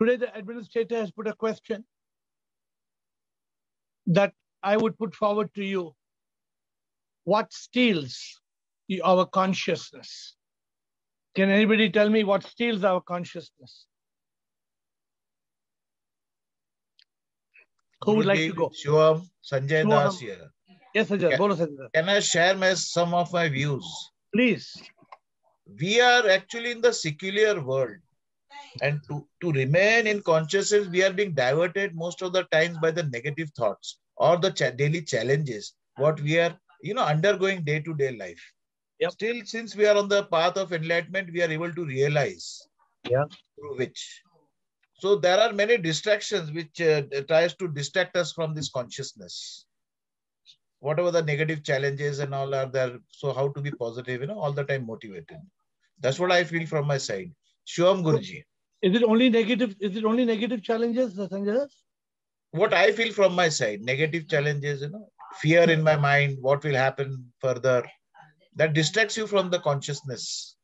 Today, the administrator has put a question that I would put forward to you. What steals our consciousness? Can anybody tell me what steals our consciousness? Who would like to go? Shivam, Sanjay Das here. Yes, Sanjay. Bolo, Sanjay. Can I share some of my views? Please. We are actually in the secular world. And to remain in consciousness, we are being diverted most of the times by the negative thoughts or the daily challenges, what we are, undergoing day-to-day life. Yep. Still, since we are on the path of enlightenment, we are able to realize through which. So there are many distractions which tries to distract us from this consciousness. Whatever the negative challenges and all are there, so how to be positive, all the time motivated. That's what I feel from my side. Shivam Guruji. Is it only negative? Is it only negative challenges, Sanjay? What I feel from my side, negative challenges, fear in my mind, what will happen further, that distracts you from the consciousness.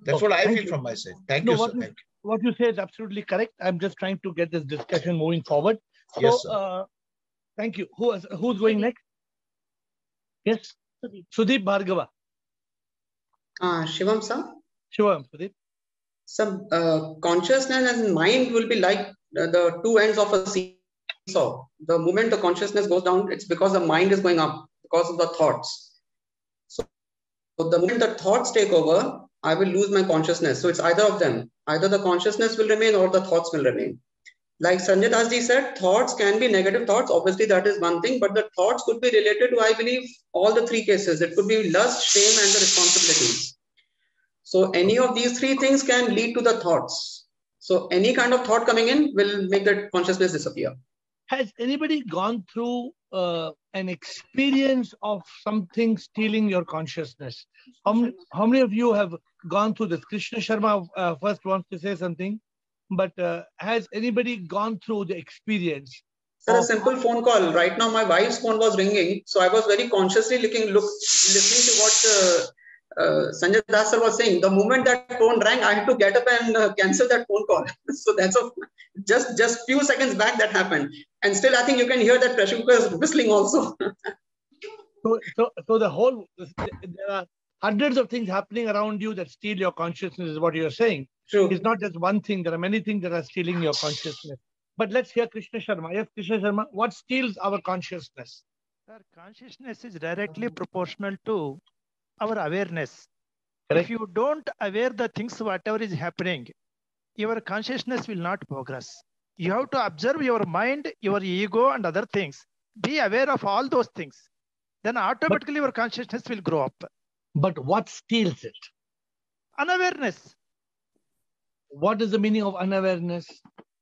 That's what I feel from my side. Thank you, sir. Thank you. What you say is absolutely correct. I'm just trying to get this discussion moving forward. So, yes, sir. Thank you. Who's going next? Yes, Sudeep Bhargava. Shivam, sir. Shivam, Sudeep. Some consciousness and mind will be like the two ends of a seesaw. The moment the consciousness goes down, it's because the mind is going up because of the thoughts. So the moment the thoughts take over, I will lose my consciousness. So it's either of them. Either the consciousness will remain or the thoughts will remain. Like Sanjay Das ji said, thoughts can be negative thoughts. Obviously, that is one thing. But the thoughts could be related to, I believe, all the three cases. It could be lust, shame, and the responsibilities. So any of these three things can lead to the thoughts. So any kind of thought coming in will make that consciousness disappear. Has anybody gone through an experience of something stealing your consciousness? How many of you have gone through this? Krishna Sharma first wants to say something, but has anybody gone through the experience? Sir, a simple phone call. Right now, my wife's phone was ringing, so I was very consciously listening to what Sanjay Das sir was saying. The moment that phone rang, I had to get up and cancel that phone call. So that's just few seconds back that happened, and still I think you can hear that pressure cooker whistling also. So the whole, there are hundreds of things happening around you that steal your consciousness, is what you're saying. True. It's not just one thing. There are many things that are stealing your consciousness. But let's hear Krishna Sharma. Yes, Krishna Sharma, what steals our consciousness? Sir, consciousness is directly proportional to our awareness. Correct. If you don't aware the things, whatever is happening, your consciousness will not progress. You have to observe your mind, your ego, and other things. Be aware of all those things. Then automatically your consciousness will grow up. But what steals it? Unawareness. What is the meaning of unawareness?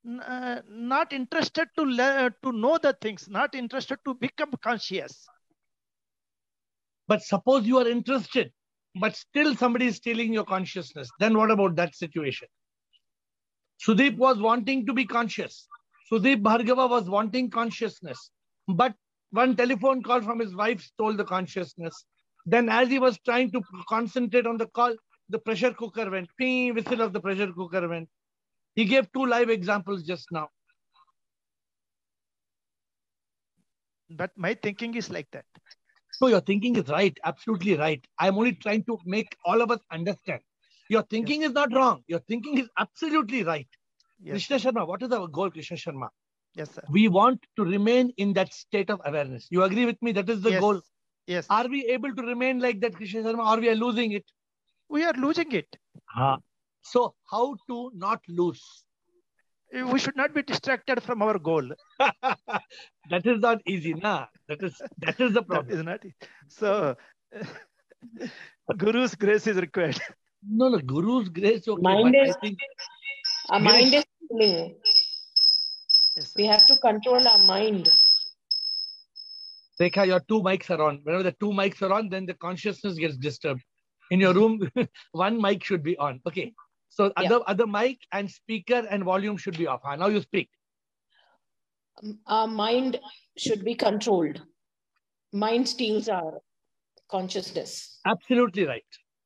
Not interested to know the things, not interested to become conscious. But suppose you are interested, but still somebody is stealing your consciousness. Then what about that situation? Sudeep was wanting to be conscious. Sudeep Bhargava was wanting consciousness. But one telephone call from his wife stole the consciousness. Then as he was trying to concentrate on the call, the pressure cooker went. Ping, whistle of the pressure cooker went. He gave two live examples just now. But my thinking is like that. So your thinking is right, absolutely right. I'm only trying to make all of us understand. Your thinking is not wrong. Your thinking is absolutely right. Yes. Krishna Sharma, what is our goal, Krishna Sharma? Yes, sir. We want to remain in that state of awareness. You agree with me? That is the goal. Yes. Are we able to remain like that, Krishna Sharma, or we are losing it? We are losing it. So how to not lose? We should not be distracted from our goal. That is not easy, nah. That is the problem. That is not easy. So, Guru's grace is required. No, Guru's grace. Okay, Mind but is, I think our mind is stealing. Yes, We have to control our mind. Rekha, your two mics are on. Whenever the two mics are on, then the consciousness gets disturbed. In your room, one mic should be on. Okay. So other mic and speaker and volume should be off. Now you speak. Our mind should be controlled. Mind steals our consciousness. Absolutely right.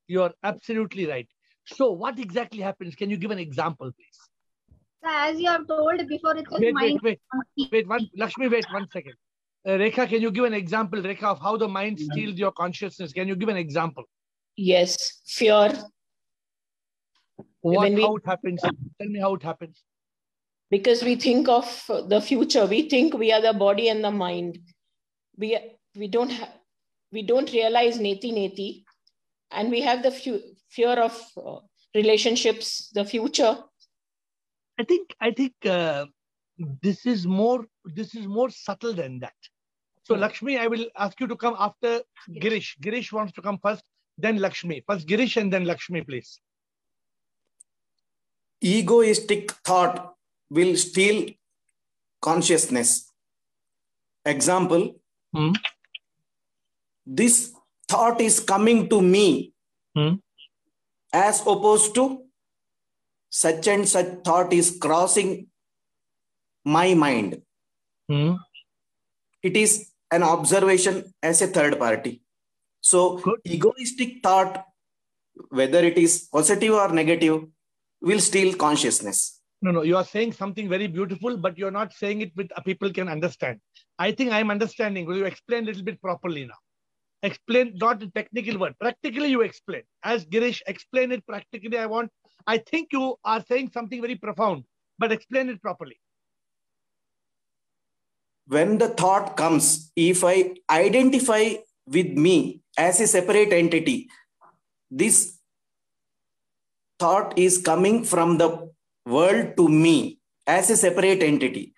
You are absolutely right. So what exactly happens? Can you give an example, please? So as you have told before, it's Wait, mind. Lakshmi, wait 1 second. Rekha, can you give an example, Rekha, of how the mind steals your consciousness? Can you give an example? Yes, fear. How it happens? Tell me how it happens. Because we think of the future, we think we are the body and the mind. We don't realize neti, and we have the fear of relationships, the future. I think this is more subtle than that. So Lakshmi, I will ask you to come after Girish. Girish wants to come first, then Lakshmi. First Girish and then Lakshmi, please. Egoistic thought will steal consciousness. Example, this thought is coming to me as opposed to such and such thought is crossing my mind. It is an observation as a third party. So egoistic thought, whether it is positive or negative, will steal consciousness. No, you are saying something very beautiful, but you're not saying it with people can understand. I think I'm understanding. Will you explain a little bit properly now? Explain, not a technical word. Practically you explain. As Girish, explain it practically. I think you are saying something very profound, but explain it properly. When the thought comes, if I identify with me as a separate entity, this thought is coming from the world to me as a separate entity.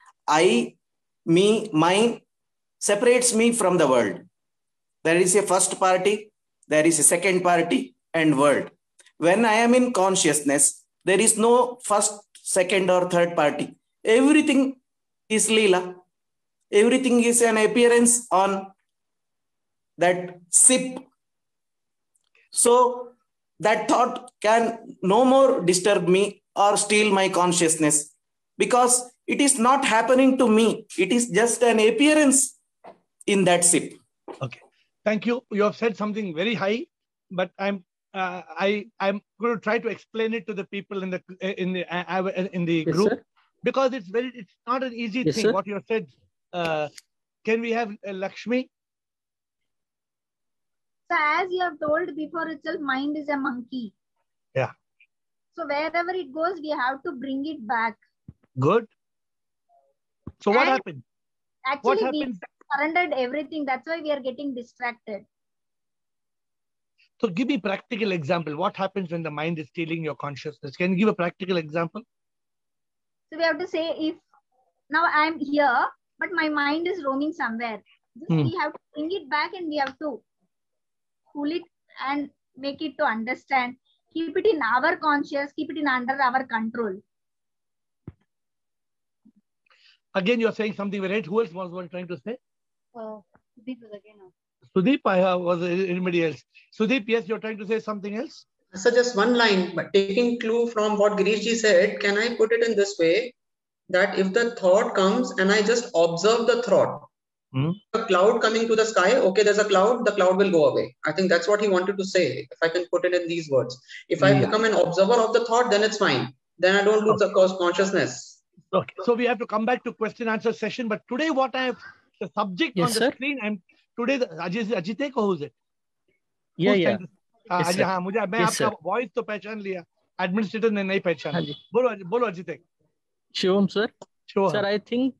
Mine separates me from the world. There is a first party, there is a second party, and world. When I am in consciousness, there is no first, second, or third party. Everything is Leela. Everything is an appearance on that sip. So that thought can no more disturb me or steal my consciousness, because it is not happening to me. It is just an appearance in that sip. Okay, thank you. You have said something very high, but I'm going to try to explain it to the people in the group, sir? Because it's not an easy thing. Sir? What you have said. Can we have Lakshmi? So as you have told before itself, mind is a monkey. Yeah. So wherever it goes, we have to bring it back. Good. So what happened? Actually, we surrendered everything. That's why we are getting distracted. So give me a practical example. What happens when the mind is stealing your consciousness? Can you give a practical example? So we have to say, if now I'm here, but my mind is roaming somewhere. We have to bring it back and we have to cool it and make it to understand. Keep it in our conscious, keep it in under our control. Again, you're saying something very right. Who else was trying to say? Sudeep was again. Sudeep, I was anybody else. Sudeep, yes, you're trying to say something else? So just one line, but taking clue from what Girishji said, can I put it in this way? That if the thought comes and I just observe the thought, a cloud coming to the sky, okay, there's a cloud, the cloud will go away. I think that's what he wanted to say, if I can put it in these words. If I become an observer of the thought, then it's fine. Then I don't lose the consciousness. Okay, so we have to come back to question answer session. But today, the subject on the screen, Ajit ko who's it? Yeah. मैं आपका voice तो पहचान लिया, administrator ने नहीं पहचाना. बोलो Ajit. Shivam sir. Sure. Sir, I think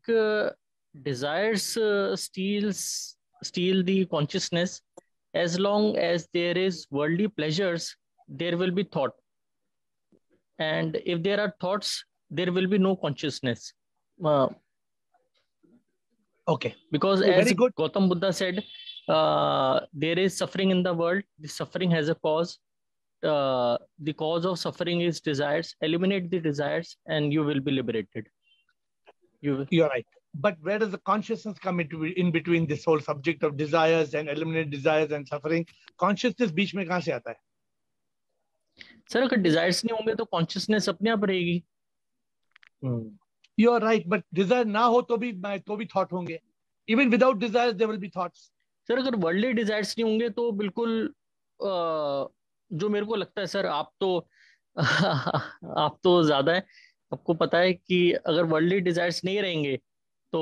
desires steal the consciousness. As long as there is worldly pleasures, there will be thought. And if there are thoughts, there will be no consciousness. Okay. Because as Gautam Buddha said, there is suffering in the world. The suffering has a cause. The cause of suffering is desires. Eliminate the desires and you will be liberated. You're right. But where does the consciousness come in between this whole subject of desires and eliminate desires and suffering? Consciousness बीच में कहाँ से आता है? Sir, अगर desires नहीं होंगे तो consciousness अपने आप रहेगी. You're right, but desire ना हो तो भी thought होंगे. Even without desires, there will be thoughts. Sir, अगर worldly desires नहीं होंगे तो बिल्कुल जो मेरे को लगता है सर, आप तो ज्यादा है, आपको पता है कि अगर वर्ल्डली डिजायर्स नहीं रहेंगे तो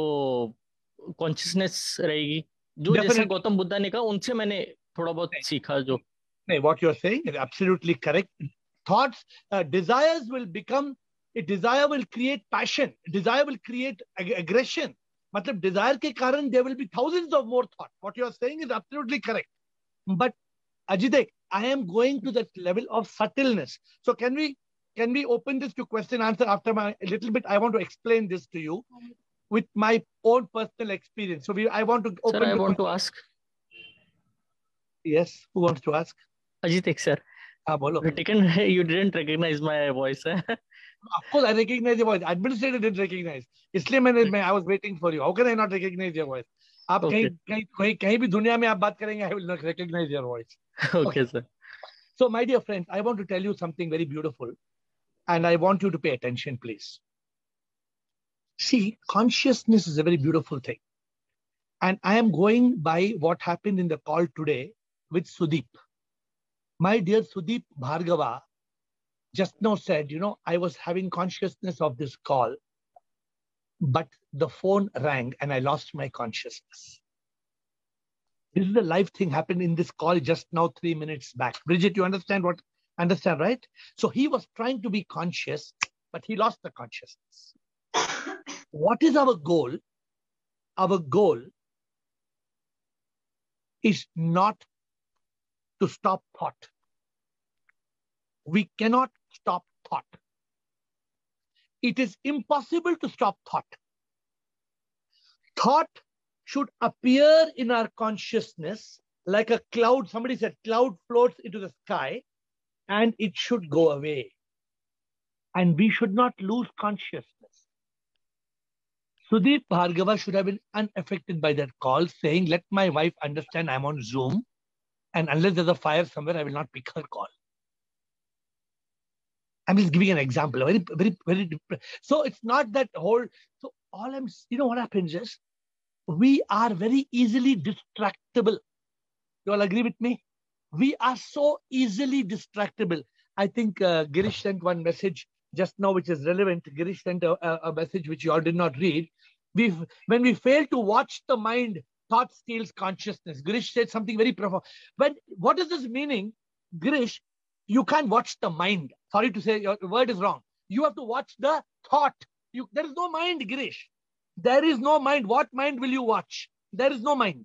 कॉन्शियसनेस रहेगी, जो जैसा गौतम बुद्धा ने कहा उनसे मैंने थोड़ा बहुत सीखा जो what you're saying is absolutely correct. Thoughts, desires will become, a desire will create passion, desire will create aggression. मतलब desire के कारण there will be thousands of more thoughts. What you're saying is absolutely correct. But Ajit, I am going to that level of subtleness. So can we open this to question answer after a little bit? I want to explain this to you with my own personal experience. So I want to open. Sir, I want to ask. Yes, who wants to ask? Ajit, sir. Bolo. You didn't recognize my voice. Of course, I recognize your voice. Administrator didn't recognize. इसलिए I was waiting for you. How can I not recognize your voice? आप कहीं भी दुनिया में आप बात करेंगे, I will not recognize your voice. Okay, sir. So, my dear friends, I want to tell you something very beautiful, and I want you to pay attention, please. See, consciousness is a very beautiful thing, and I am going by what happened in the call today with Sudeep. My dear Sudeep Bhargava just now said, I was having consciousness of this call, but the phone rang and I lost my consciousness. This is the live thing happened in this call just now 3 minutes back. Bridget, you understand, right? So he was trying to be conscious, but he lost the consciousness. What is our goal? Our goal is not to stop thought. We cannot stop thought. It is impossible to stop thought. Thought should appear in our consciousness like a cloud. Somebody said cloud floats into the sky and it should go away. And we should not lose consciousness. Sudeep Bhargava should have been unaffected by that call, saying, let my wife understand I'm on Zoom, and unless there's a fire somewhere, I will not pick her call. I'm just giving an example. Very, very, very. So it's not that whole. So all I'm, what happens is, we are very easily distractible. You all agree with me? We are so easily distractible. I think Girish sent one message just now, which is relevant. Girish sent a message which you all did not read. When we fail to watch the mind, thought steals consciousness. Girish said something very profound. What is this meaning? Girish, you can't watch the mind. Sorry to say, your word is wrong. You have to watch the thought. There is no mind, Girish. There is no mind. What mind will you watch? There is no mind.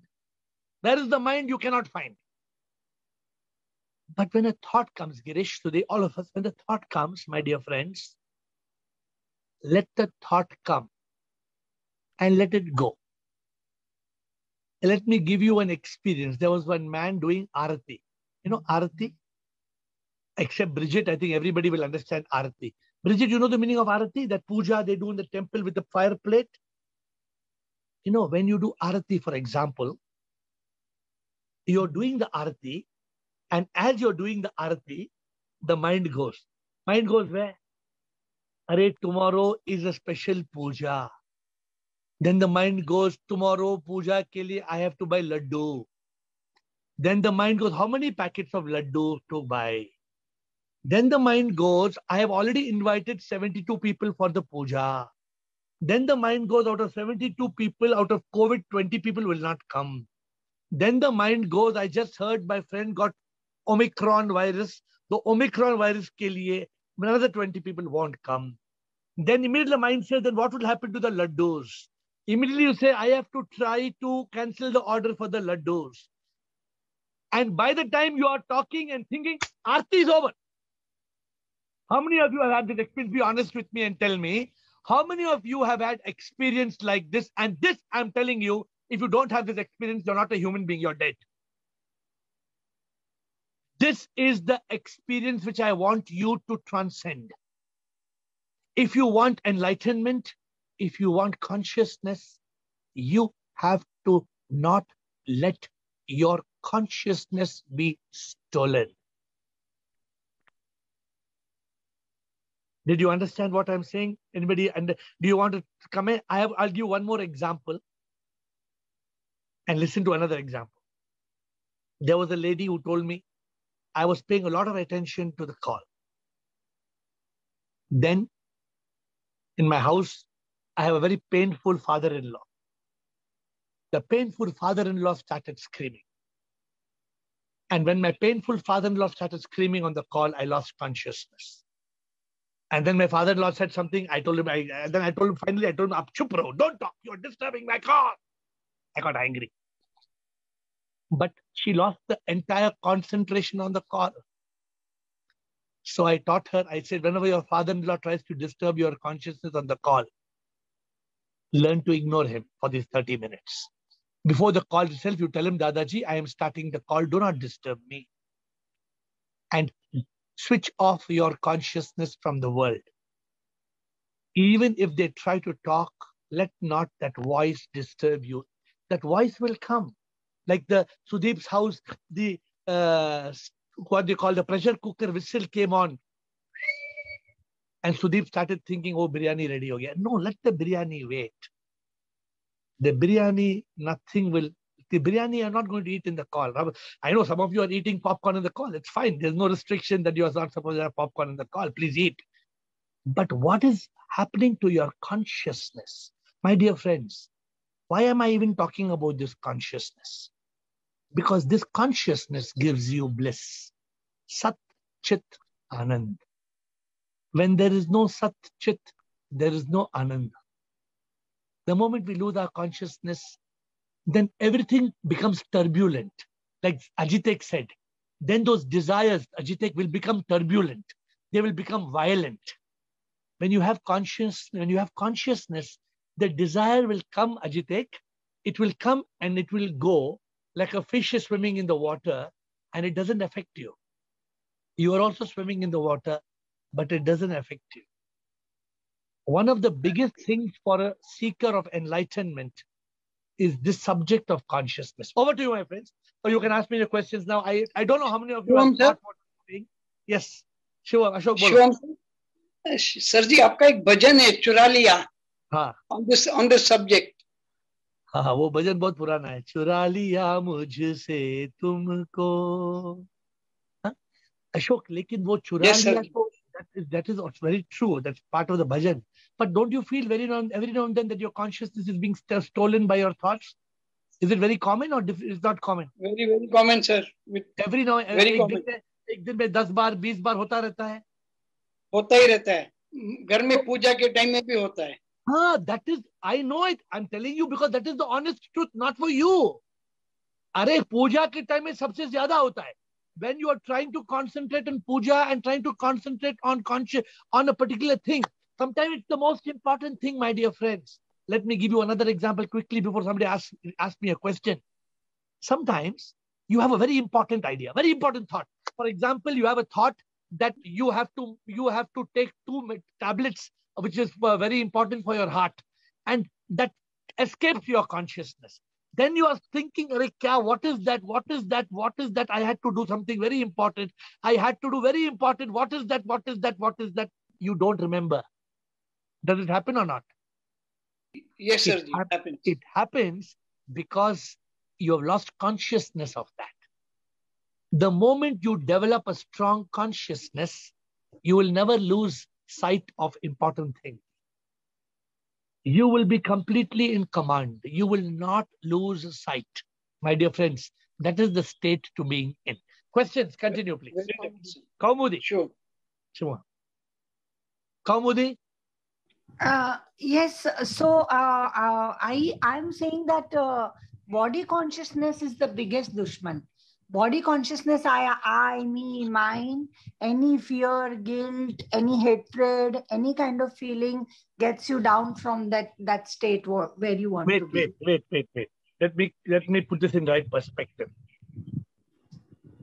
There is the mind you cannot find. But when a thought comes, Girish, today, all of us, when the thought comes, my dear friends, let the thought come and let it go. Let me give you an experience. There was one man doing Arati. You know Arati? Except Bridget, I think everybody will understand Arati. Bridget, you know the meaning of Arati? That puja they do in the temple with the fire plate? When you do Arati, for example, you're doing the Arati, and as you're doing the Arati, the mind goes. Mind goes where? Arey, tomorrow is a special puja. Then the mind goes, tomorrow puja ke liye I have to buy laddu. Then the mind goes, how many packets of laddu to buy? Then the mind goes, I have already invited 72 people for the puja. Then the mind goes, out of 72 people, out of COVID, 20 people will not come. Then the mind goes, I just heard my friend got Omicron virus. The Omicron virus ke liye, another 20 people won't come. Then immediately the mind says, then what will happen to the laddus? Immediately you say, I have to try to cancel the order for the laddus. And by the time you are talking and thinking, Aarti is over. How many of you have had this experience? Be honest with me and tell me, how many of you have had experience like this? And this, I'm telling you, if you don't have this experience, you're not a human being, you're dead. This is the experience which I want you to transcend. If you want enlightenment, if you want consciousness, you have to not let your consciousness be stolen. Did you understand what I'm saying? Anybody? And do you want to come in? I'll give one more example. And listen to another example. There was a lady who told me, I was paying a lot of attention to the call. Then In my house, I have a very painful father-in-law. The painful father-in-law started screaming. And when my painful father-in-law started screaming on the call, I lost consciousness. And then my father-in-law said something. I told him, finally, I told him, "Ab chup raho, don't talk. You're disturbing my call." I got angry. But she lost the entire concentration on the call. So I taught her, I said, whenever your father-in-law tries to disturb your consciousness on the call, learn to ignore him for these 30 minutes. Before the call itself, you tell him, "Dadaji, I am starting the call. Do not disturb me." And switch off your consciousness from the world. Even if they try to talk, let not that voice disturb you. That voice will come. Like the Sudeep's house, the what they call the pressure cooker whistle came on. And Sudeep started thinking, "Oh, biryani ready ho gaya." No, let the biryani wait. The biryani, nothing will. The biryani are not going to eat in the call. I know some of you are eating popcorn in the call. It's fine. There's no restriction that you are not supposed to have popcorn in the call. Please eat. But what is happening to your consciousness? My dear friends, why am I even talking about this consciousness? Because this consciousness gives you bliss. Sat, Chit, Anand. When there is no Sat, Chit, there is no Anand. The moment we lose our consciousness, then everything becomes turbulent. Like Ajitek said, then those desires, Ajitek, will become turbulent. They will become violent. When you have consciousness, the desire will come, Ajitek. It will come and it will go like a fish is swimming in the water, and it doesn't affect you. You are also swimming in the water, but it doesn't affect you. One of the biggest things for a seeker of enlightenment is this subject of consciousness. Over to you, my friends. So you can ask me the questions now. I don't know how many of you have thought what I'm saying. Yes. Shivam, Ashok, Shivam, sir ji, आपका एक भजन है चुरा लिया. हाँ. On this subject. हाँ, वो भजन बहुत पुराना है. चुरा लिया मुझसे तुमको. हाँ? अशोक, लेकिन वो चुरा लिया तो that is very true. That's part of the bhajan. But don't you feel every now and then that your consciousness is being stolen by your thoughts? Is it very common or it's not common? Very, very common, sir. Every now and then, एक दिन में 10 बार 20 बार होता रहता है. होता ही रहता है. घर में पूजा के टाइम में भी होता है. हाँ, that is, I know it. I'm telling you because that is the honest truth, not for you. अरे पूजा के टाइम में सबसे ज्यादा होता है. When you are trying to concentrate on puja and trying to concentrate on a particular thing, sometimes it's the most important thing, my dear friends. Let me give you another example quickly before somebody asks me a question. Sometimes you have a very important idea, very important thought. For example, you have a thought that you have to take 2 tablets, which is very important for your heart, and that escapes your consciousness. Then you are thinking, what is that? What is that? What is that? I had to do something very important. I had to do very important. What is that? What is that? What is that? You don't remember. Does it happen or not? Yes, sir. It happens. It happens because you have lost consciousness of that. The moment you develop a strong consciousness, you will never lose sight of important things. You will be completely in command. You will not lose sight. My dear friends, that is the state to being in. Questions? Continue, please. Kaumudi. Sure. Kaumudi? Yes. So I'm saying that body consciousness is the biggest dushman. Body consciousness, I, me, mine, any fear, guilt, any hatred, any kind of feeling gets you down from that state where you want to be. Wait. Let me put this in right perspective.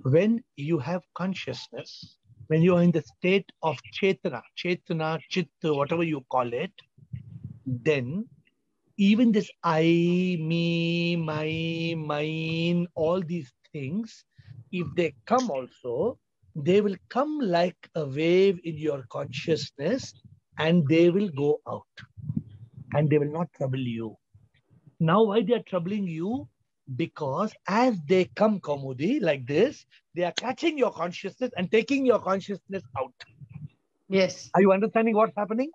When you have consciousness, when you are in the state of chetana, chitta, whatever you call it, then even this I, me, my, mine, all these things, if they come also, they will come like a wave in your consciousness and they will go out and they will not trouble you. Now, why they are troubling you? Because as they come, Kaumudi, like this, they are catching your consciousness and taking your consciousness out. Yes. Are you understanding what's happening?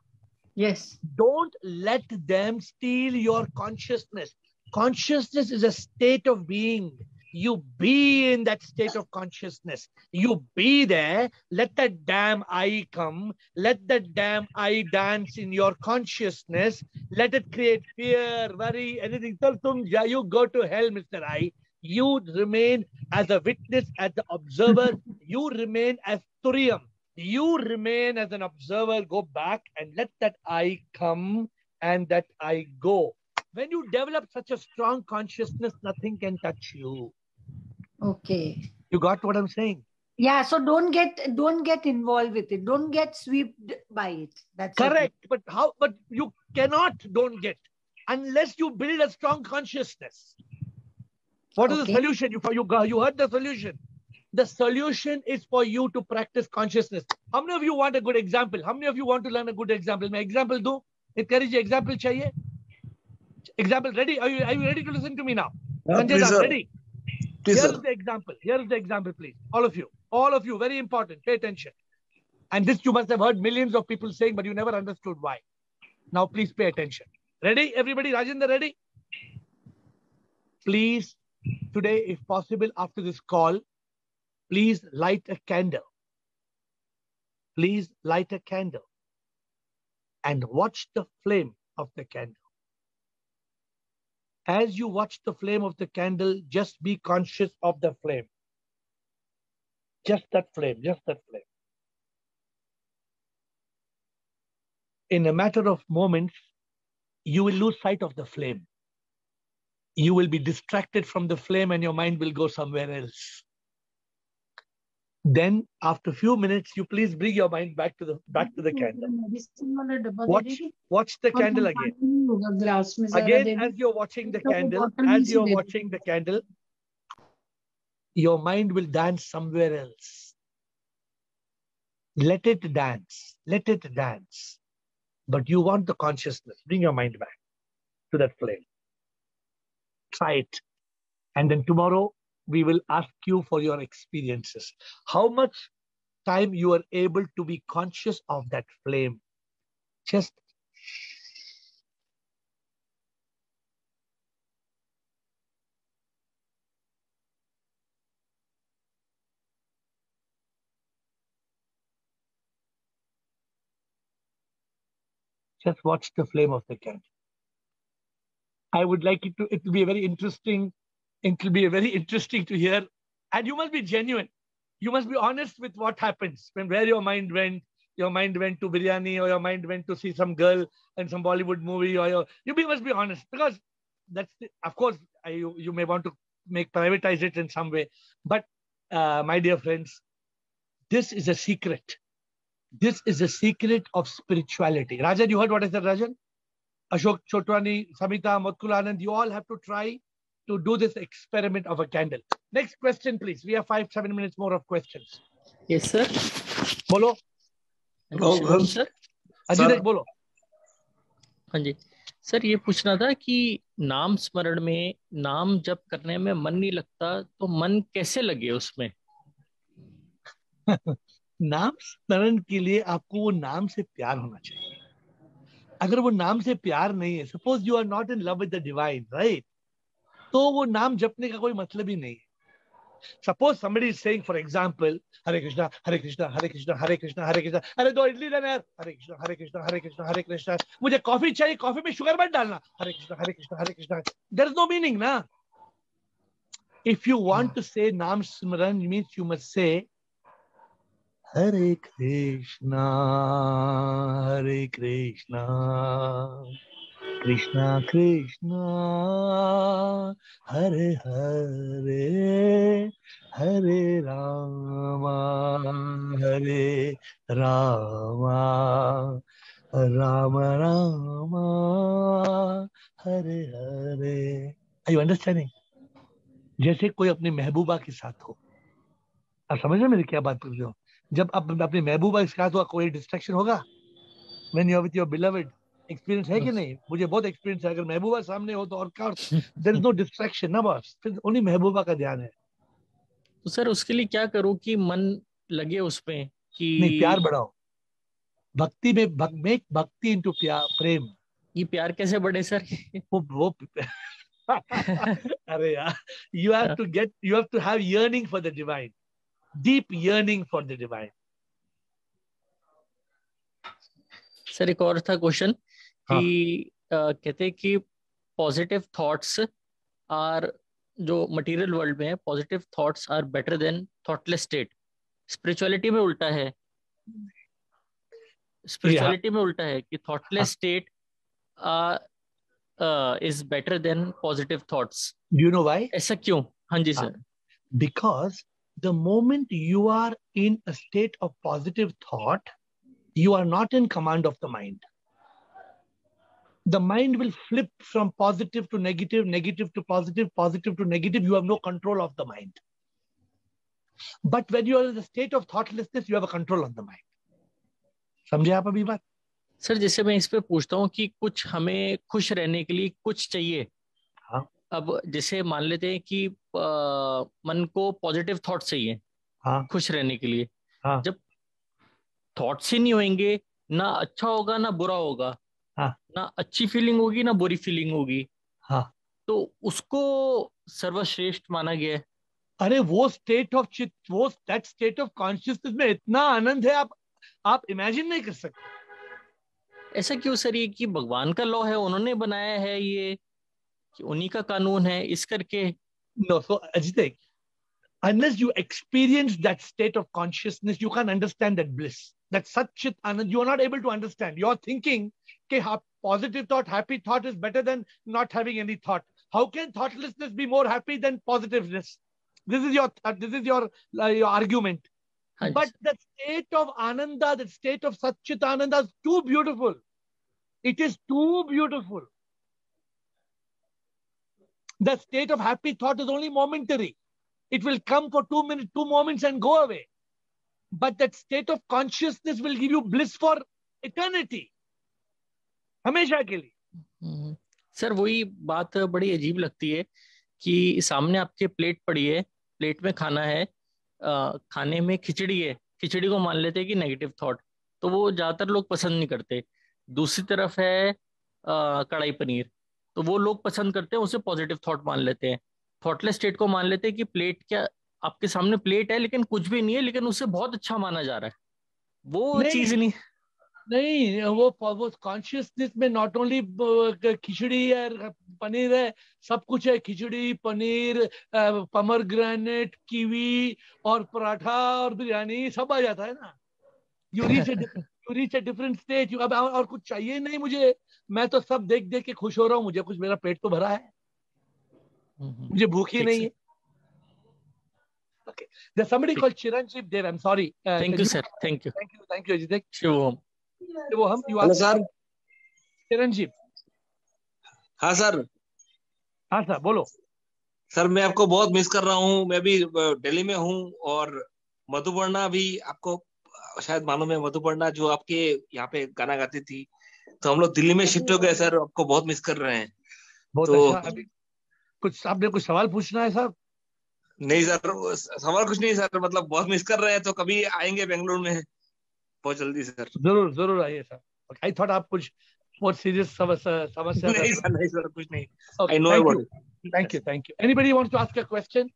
Yes. Don't let them steal your consciousness. Consciousness is a state of being. You be in that state of consciousness. You be there. Let that damn I come. Let that damn I dance in your consciousness. Let it create fear, worry, anything. You go to hell, Mr. I. You remain as a witness, as the observer. You remain as Turiam. You remain as an observer. Go back and let that I come and that I go. When you develop such a strong consciousness, nothing can touch you. Okay. You got what I'm saying? Yeah. So don't get involved with it. Don't get swept by it. That's correct. it. But how? But you cannot don't get unless you build a strong consciousness. What is the solution? You heard the solution. The solution is for you to practice consciousness. How many of you want a good example? How many of you want to learn a good example? May example do? Example chahiye? Example ready? Are you ready to listen to me now? Sanjay Dam, ready? Here is the example. Here is the example, please. All of you, very important. Pay attention. And this you must have heard millions of people saying, but you never understood why. Now, please pay attention. Ready, everybody? Rajendra, ready? Please, today, if possible, after this call, please light a candle. Please light a candle and watch the flame of the candle. As you watch the flame of the candle, just be conscious of the flame. Just that flame, just that flame. In a matter of moments, you will lose sight of the flame. You will be distracted from the flame and your mind will go somewhere else. Then, after a few minutes, you please bring your mind back to the candle. Watch the candle again. Again, as you're watching the candle, your mind will dance somewhere else. Let it dance. Let it dance. But you want the consciousness. Bring your mind back to that flame. Try it. And then tomorrow, we will ask you for your experiences. How much time you are able to be conscious of that flame. Just watch the flame of the candle. I would like it will be a very interesting. It will be very interesting to hear. And you must be genuine. You must be honest with what happens when where your mind went. Your mind went to biryani, or your mind went to see some girl in some Bollywood movie, or you must be honest, because that's of course you may want to privatize it in some way. But my dear friends, this is a secret. This is a secret of spirituality. Rajan, you heard what I said, Rajan? Ashok Chotwani, Samita, Motkulanand, you all have to try to do this experiment of a candle. Next question, please. We have 5-7 minutes more of questions. Yes, sir. Bolo. Hello, sir. Ajit, bolo. हाँ जी sir, ये पूछना था कि नाम स्मरण में नाम जप करने में मन नहीं लगता, तो मन कैसे लगे उसमें? नाम स्मरण के लिए आपको वो नाम से प्यार होना चाहिए. अगर वो नाम से प्यार नहीं है, suppose you are not in love with the divine, right, तो वो नाम जपने का कोई मतलब ही नहीं है. Suppose somebody is saying, for example, Hare Krishna, Hare Krishna, Hare Krishna, Hare Krishna, Hare Krishna. अरे दो इडली देना यार. Hare Krishna, Hare Krishna, Hare Krishna, Hare Krishna. मुझे कॉफी चाहिए, कॉफी में शुगर मत डालना. Hare Krishna, Hare Krishna, Hare Krishna. There is no meaning, na. If you want to say Naam Smran, means you must say Hare Krishna, Hare Krishna, Krishna Krishna, Hare Hare, Hare Rama, Hare Rama, Rama Rama, Hare Hare. Are you understanding? जैसे कोई अपनी महबूबा के साथ हो. आप समझ रहे मेरी क्या बात कर रहे हो? जब आप अपनी महबूबा के साथ हो, कोई डिस्ट्रैक्शन होगा? When you are with your beloved, experience है कि नहीं? मुझे बहुत एक्सपीरियंस है. अगर महबूबा सामने हो तो और क्या, देयर इज नो डिस्ट्रैक्शन ना बॉस, फिर ओनली महबूबा का ध्यान है. तो सर उसके लिए क्या करूं कि मन लगे उसमें? कि नहीं, प्यार बढ़ाओ. भक्ति में make bhakti into प्रेम. ये प्यार कैसे बढ़े सर? वो अरे यार, you have to have yearning for the divine, deep yearning for the divine. Sir एक और था क्वेश्चन कि कहते कि पॉजिटिव थॉट्स आर, जो मटेरियल वर्ल्ड में है, positive thoughts are better than thoughtless state. Spirituality में उल्टा है. स्पिरिचुअलिटी में उल्टा है कि thoughtless state is better than positive thoughts. Do you know why? ऐसा क्यों? हाँ जी sir. Because the moment you are in a state of positive thought, you are not in command of the mind. The mind will flip from positive to negative, negative to positive, positive to negative. You have no control of the mind. But when you are in the state of thoughtlessness, you have a control on the mind. समझे आप अभी बात? Sir जैसे मैं इस पे पूछता हूँ कि कुछ हमें खुश रहने के लिए कुछ चाहिए. हाँ. अब जैसे मान लेते हैं कि मन को पॉजिटिव थॉट चाहिए. हाँ. खुश रहने के लिए. हाँ. जब थॉट्स ही नहीं होंगे, ना अच्छा होगा ना बुरा होगा. हाँ. ना अच्छी फीलिंग होगी ना बुरी फीलिंग होगी. हाँ. तो उसको सर्वश्रेष्ठ माना गया है. अरे वो स्टेट ऑफ चित्त, वो दैट स्टेट ऑफ कॉन्शियसनेस में इतना आनंद है, आप इमेजिन नहीं कर सकते. ऐसा क्यों सर? ये कि भगवान का लॉ है, उन्होंने बनाया है, ये कि उन्हीं का कानून है, इस करके. No, so Ajit, unless you experience that state of consciousness, you can't understand that bliss. That Satchit Anand, you are not able to understand. You are thinking, okay, positive thought, happy thought is better than not having any thought. How can thoughtlessness be more happy than positiveness? This is your argument. But the state of Ananda, the state of Satchit Ananda is too beautiful. It is too beautiful. The state of happy thought is only momentary. It will come for 2 minutes, 2 moments and go away. But that state of consciousness will give you bliss for eternity. हमेशा के लिए. Sir वही बात बड़ी अजीब लगती है कि सामने आपके प्लेट पड़ी है, प्लेट में खाना है, खाने में खिचड़ी है, खिचड़ी को मान लेते हैं कि नेगेटिव थॉट, तो वो ज्यादातर लोग पसंद नहीं करते. दूसरी तरफ है कढ़ाई पनीर, तो वो लोग पसंद करते हैं, उसे पॉजिटिव थॉट मान लेते हैं. थॉटलेस स्टेट को मान लेते हैं कि प्लेट, क्या आपके सामने प्लेट है लेकिन कुछ भी नहीं है, लेकिन उसे बहुत अच्छा माना जा रहा है. वो चीज नहीं, वो कॉन्शियसनेस में नॉट ओनली खिचड़ी है, पनीर है, सब कुछ है. खिचड़ी, पनीर, पोमेग्रेनेट, कीवी और पराठा और बिरयानी सब आ जाता है ना. You reach a different stage. अब और कुछ चाहिए नहीं मुझे. मैं तो सब देख देख के खुश हो रहा हूँ. मुझे कुछ, मेरा पेट तो भरा है, मुझे भूख ही नहीं है. Okay. There's somebody called Chiranjeev Dev. I'm sorry. Thank you, sir. Thank you. Thank you, Ajit. Shivam. Hello, sir. Chiranjeev. हाँ सर. हाँ सर, बोलो. सर मैं आपको बहुत मिस कर रहा हूँ. मैं भी दिल्ली में हूँ और मधुपर्णा भी आपको शायद मालूम है. मधुपर्णा जो आपके यहाँ पे गाना गाती थी, तो हम लोग दिल्ली में शिफ्ट हो गए सर. आपको बहुत मिस कर रहे हैं. बहुत तो अच्छा. अभी कुछ आपने कुछ सवाल पूछना है सर? नहीं सर, सवाल कुछ नहीं सर, मतलब बहुत मिस कर रहे हैं. तो कभी आएंगे बेंगलुरु में बहुत जल्दी सर. जरूर आइए सर. आई थॉट आप कुछ बहुत सीरियस समस्या. नहीं सर कुछ नहीं. Okay, I know about it. Thank you. Anybody wants to ask a question?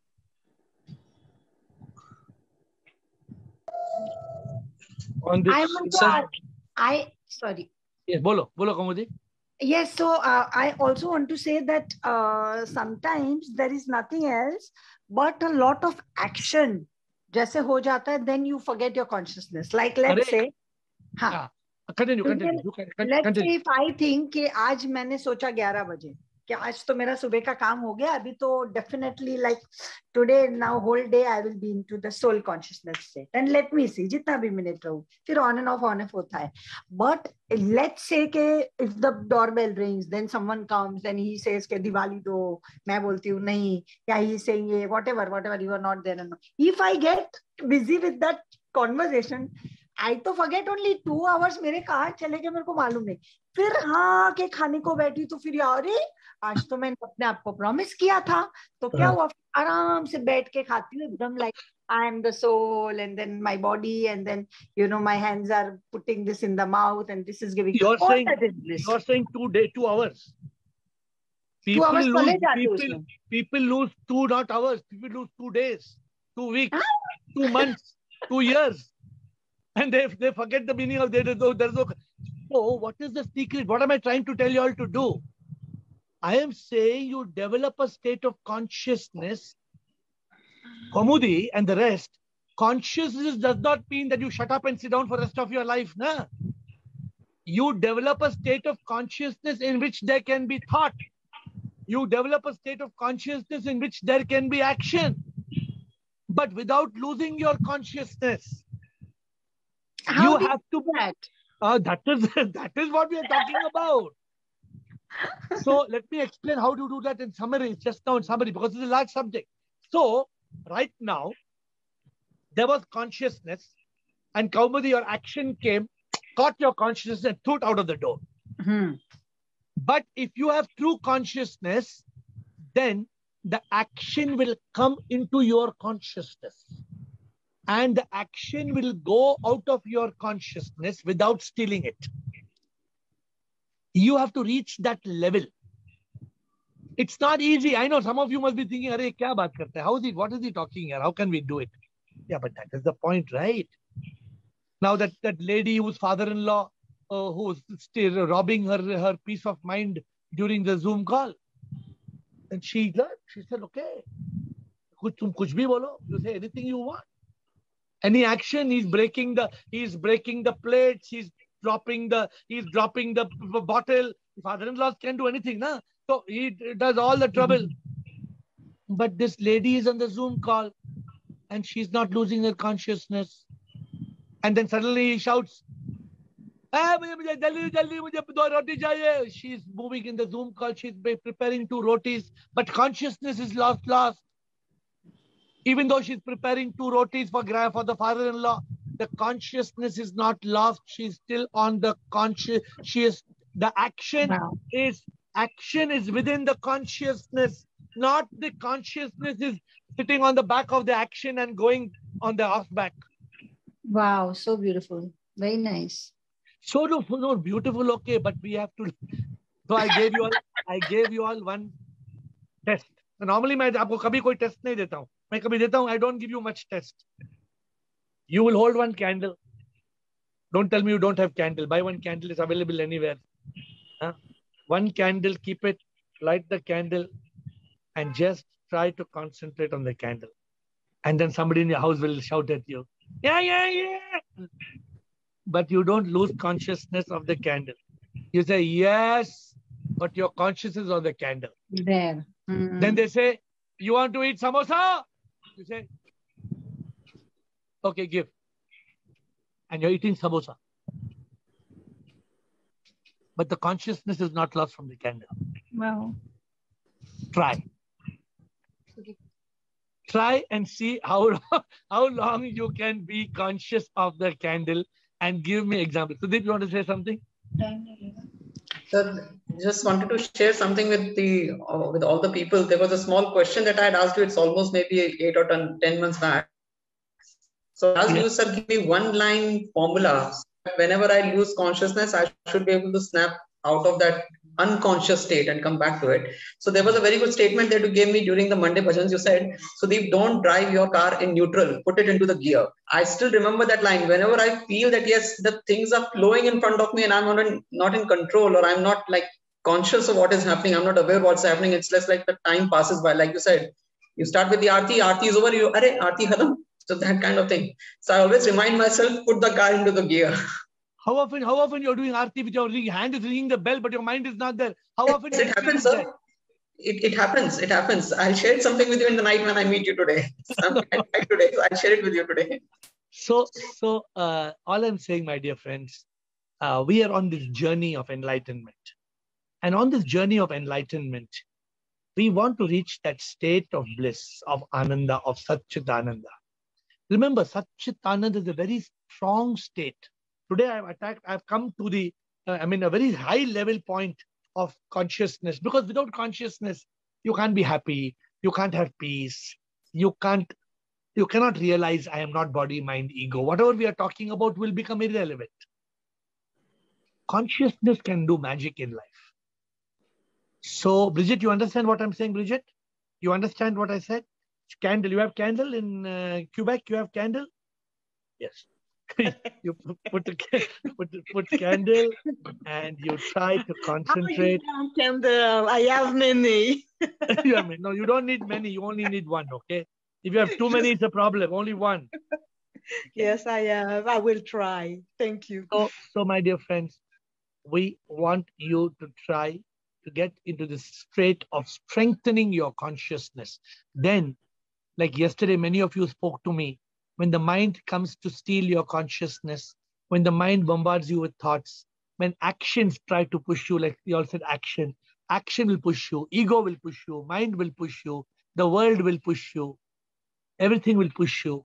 On this, I want to ask. Sorry. Yes, बोलो कमोदी. Yes, so I also want to say that sometimes there is nothing else but a lot of action. जैसे हो जाता है, then you forget your consciousness. Like let's say, हाँ. Continue. Let's say if I think कि आज मैंने सोचा 11 बजे कि आज तो मेरा सुबह का काम हो गया, अभी तो definitely like today now whole day I will be into the soul consciousness state and let me see जितना भी मिनट रहूं, फिर on and off होता है. But let's say कि if the doorbell rings, then someone comes and he says कि दिवाली दो, मैं बोलती हूँ नहीं, या he is saying ये whatever you are not there. If I get busy with that conversation, I तो forget only 2 hours मेरे कहाँ चले गए मेरे को मालूम नहीं. फिर हाँ के खाने को बैठी तो फिर यार आज तो मैंने अपने आप को प्रॉमिस किया था, तो क्या हुआ, आराम से बैठ के खाती हूँ एकदम like I am the soul, and then my body, and then, my hands are putting this in the mouth, and this is giving. You're saying 2 hours. People 2 hours people lose 2 not hours. People lose 2 days, 2 weeks, 2 months, 2 years. And they forget the meaning of there's no. So what is the secret? What am I trying to tell you all to do? I am saying you develop a state of consciousness. Kaumudi and the rest. Consciousness does not mean that you shut up and sit down for the rest of your life. Nah. You develop a state of consciousness in which there can be thought. You develop a state of consciousness in which there can be action. But without losing your consciousness. How you have to that? That is what we are talking about. So let me explain how to do that in summary, just now in summary, because it's a large subject. So right now, there was consciousness, and Kaumudi, your action came, caught your consciousness and threw it out of the door. But if you have true consciousness, then the action will come into your consciousness. And the action will go out of your consciousness without stealing it. You have to reach that level. It's not easy. I know some of you must be thinking, "Arey, kya baat karte hai? How is it? What is he talking here? How can we do it?" Yeah, but that is the point, right? Now that lady whose father-in-law who was still robbing her peace of mind during the Zoom call, and she said, "Okay, tum kuch bhi bolo. You say anything you want. Any action, he's breaking the plates, he's dropping the bottle. Father-in-law can do anything, na? So he does all the trouble. But this lady is on the Zoom call and she's not losing her consciousness. And then suddenly he shouts, she's moving in the Zoom call, she's preparing 2 rotis, but consciousness is lost. Even though she's preparing 2 rotis for the father-in-law, the consciousness is not lost. She's still on the conscious. Action is within the consciousness, not the consciousness is sitting on the back of the action and going on the off back. Wow, so beautiful. Very nice. So no, beautiful, okay, but we have to. So I gave you all one test. Normally मैं आपको कभी कोई test नहीं देता हूँ. मैं कभी देता हूँ, I don't give you much test. You will hold one candle. Don't tell me you don't have candle. Buy one candle, it's available anywhere. One candle, keep it, light the candle, and just try to concentrate on the candle. And then somebody in your house will shout at you, yeah. But you don't lose consciousness of the candle. You say, yes, but your consciousness of the candle. There. Then they say, you want to eat samosa? You say, okay, give. And you're eating samosa. But the consciousness is not lost from the candle. Wow. Try. Try and see how long you can be conscious of the candle and give me examples. So, did you want to say something? Sir, just wanted to share something with all the people. There was a small question that I had asked you. It's almost maybe 8 or 10 months back. So I asked you, sir, give me one line formula. Whenever I lose consciousness, I should be able to snap out of that unconscious state and come back to it. So there was a very good statement that you gave me during the Monday bhajans. You said, Sudeep, don't drive your car in neutral, put it into the gear. I still remember that line. Whenever I feel that, yes, the things are flowing in front of me and I'm not in control, or I'm not like conscious of what is happening, I'm not aware of what's happening. It's less like the time passes by. Like you said, you start with the Aarti is over, Aarti khatam. So that kind of thing. So I always remind myself, put the car into the gear. How often you're doing Aarti with your hand is ringing the bell, but your mind is not there? How often? Yes, it happens, sir. It happens. It happens. I'll share something with you in the night when I meet you today. Today, so I'll share it with you today. So all I'm saying, my dear friends, we are on this journey of enlightenment. And on this journey of enlightenment, we want to reach that state of bliss, of Ananda, of Satchitananda. Remember, Satchitananda is a very strong state. Today I've come to a very high level point of consciousness, because without consciousness, you can't be happy, you can't have peace, you can't You cannot realize I am not body, mind, ego. Whatever we are talking about will become irrelevant. Consciousness can do magic in life. So, Bridget, you understand what I'm saying, Bridget? You understand what I said? Candle. You have candle in Quebec? You have candle? Yes. You put candle and you try to concentrate. Candle. I have many. No, you don't need many. You only need one, okay? If you have too many, it's a problem. Only one. Yes, I have. I will try. Thank you. So my dear friends, we want you to try to get into the state of strengthening your consciousness. Then, like yesterday, many of you spoke to me. When the mind comes to steal your consciousness, when the mind bombards you with thoughts, when actions try to push you, like we all said, action will push you, ego will push you, mind will push you, the world will push you, everything will push you,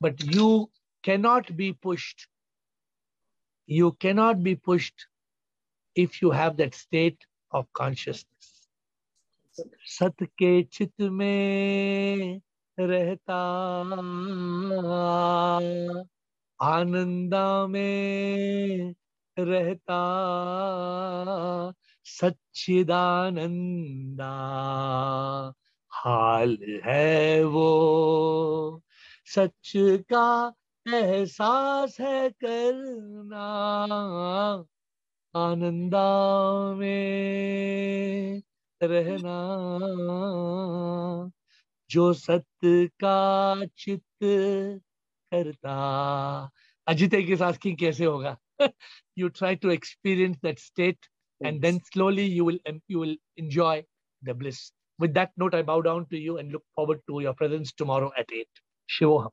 but you cannot be pushed. You cannot be pushed if you have that state of consciousness. Sat ke chit mein रहता आनंदा में रहता सच्चिदानंदा हाल है वो सच का एहसास है करना आनंदा में रहना जो सत्य का चित करता. Ajit is asking कैसे होगा? You try to experience that state and then slowly you will enjoy the bliss. With that note, I bow down to you and look forward to your presence tomorrow at 8. Shivoham.